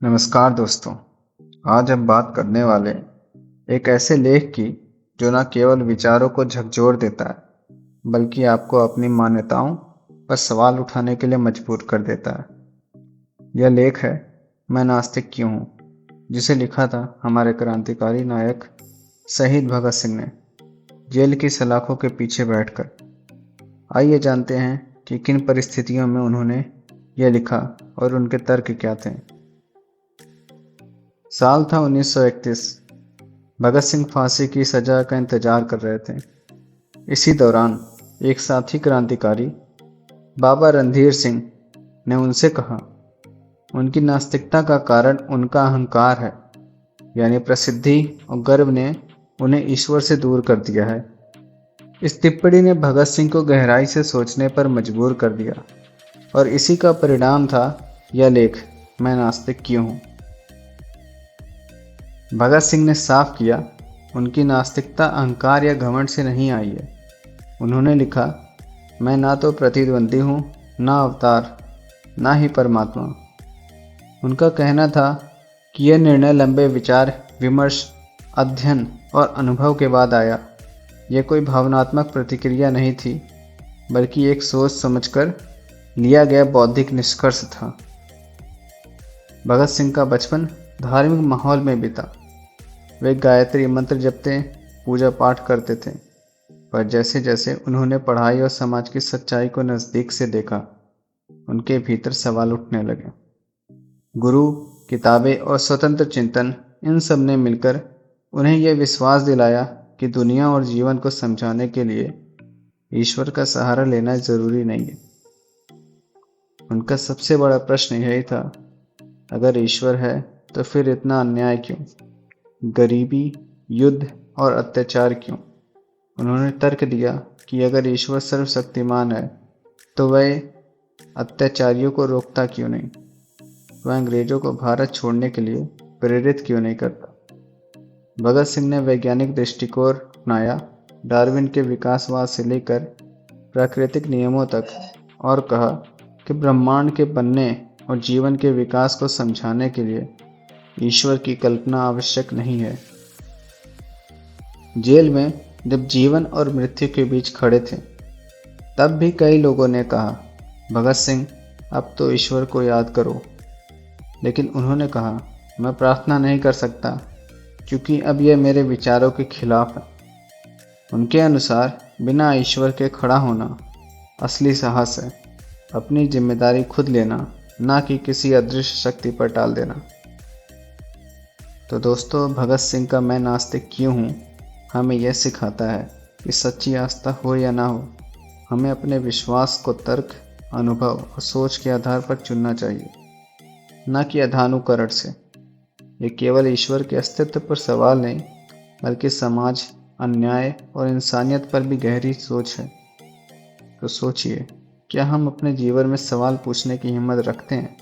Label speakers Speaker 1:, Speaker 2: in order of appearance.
Speaker 1: नमस्कार दोस्तों। आज हम बात करने वाले एक ऐसे लेख की जो न केवल विचारों को झकझोर देता है बल्कि आपको अपनी मान्यताओं पर सवाल उठाने के लिए मजबूर कर देता है। यह लेख है मैं नास्तिक क्यों हूँ, जिसे लिखा था हमारे क्रांतिकारी नायक शहीद भगत सिंह ने जेल की सलाखों के पीछे बैठकर। आइए जानते हैं कि किन परिस्थितियों में उन्होंने यह लिखा और उनके तर्क क्या थे। साल था 1931। भगत सिंह फांसी की सजा का इंतजार कर रहे थे। इसी दौरान एक साथी क्रांतिकारी बाबा रणधीर सिंह ने उनसे कहा, उनकी नास्तिकता का कारण उनका अहंकार है, यानी प्रसिद्धि और गर्व ने उन्हें ईश्वर से दूर कर दिया है। इस टिप्पणी ने भगत सिंह को गहराई से सोचने पर मजबूर कर दिया और इसी का परिणाम था यह लेख मैं नास्तिक क्यों हूँ। भगत सिंह ने साफ किया, उनकी नास्तिकता अहंकार या घमंड से नहीं आई है। उन्होंने लिखा, मैं ना तो प्रतिद्वंदी हूँ, ना अवतार, ना ही परमात्मा। उनका कहना था कि यह निर्णय लंबे विचार विमर्श, अध्ययन और अनुभव के बाद आया। यह कोई भावनात्मक प्रतिक्रिया नहीं थी, बल्कि एक सोच समझकर लिया गया बौद्धिक निष्कर्ष था। भगत सिंह का बचपन धार्मिक माहौल में बीता। वे गायत्री मंत्र जपते, पूजा पाठ करते थे, पर जैसे जैसे उन्होंने पढ़ाई और समाज की सच्चाई को नज़दीक से देखा, उनके भीतर सवाल उठने लगे। गुरु, किताबें और स्वतंत्र चिंतन, इन सब ने मिलकर उन्हें यह विश्वास दिलाया कि दुनिया और जीवन को समझाने के लिए ईश्वर का सहारा लेना जरूरी नहीं है। उनका सबसे बड़ा प्रश्न यही था, अगर ईश्वर है तो फिर इतना अन्याय क्यों, गरीबी, युद्ध और अत्याचार क्यों। उन्होंने तर्क दिया कि अगर ईश्वर सर्वशक्तिमान है तो वह अत्याचारियों को रोकता क्यों नहीं, वह अंग्रेजों को भारत छोड़ने के लिए प्रेरित क्यों नहीं करता। भगत सिंह ने वैज्ञानिक दृष्टिकोण अपनाया, डार्विन के विकासवाद से लेकर प्राकृतिक नियमों तक, और कहा कि ब्रह्मांड के बनने और जीवन के विकास को समझाने के लिए ईश्वर की कल्पना आवश्यक नहीं है। जेल में जब जीवन और मृत्यु के बीच खड़े थे, तब भी कई लोगों ने कहा, भगत सिंह अब तो ईश्वर को याद करो। लेकिन उन्होंने कहा, मैं प्रार्थना नहीं कर सकता क्योंकि अब यह मेरे विचारों के खिलाफ है। उनके अनुसार बिना ईश्वर के खड़ा होना असली साहस है, अपनी जिम्मेदारी खुद लेना, ना कि किसी अदृश्य शक्ति पर टाल देना। तो दोस्तों, भगत सिंह का मैं नास्तिक क्यों हूँ हमें यह सिखाता है कि सच्ची आस्था हो या ना हो, हमें अपने विश्वास को तर्क, अनुभव और सोच के आधार पर चुनना चाहिए, न कि अधानुकरण से। ये केवल ईश्वर के अस्तित्व पर सवाल नहीं, बल्कि समाज, अन्याय और इंसानियत पर भी गहरी सोच है। तो सोचिए, क्या हम अपने जीवन में सवाल पूछने की हिम्मत रखते हैं?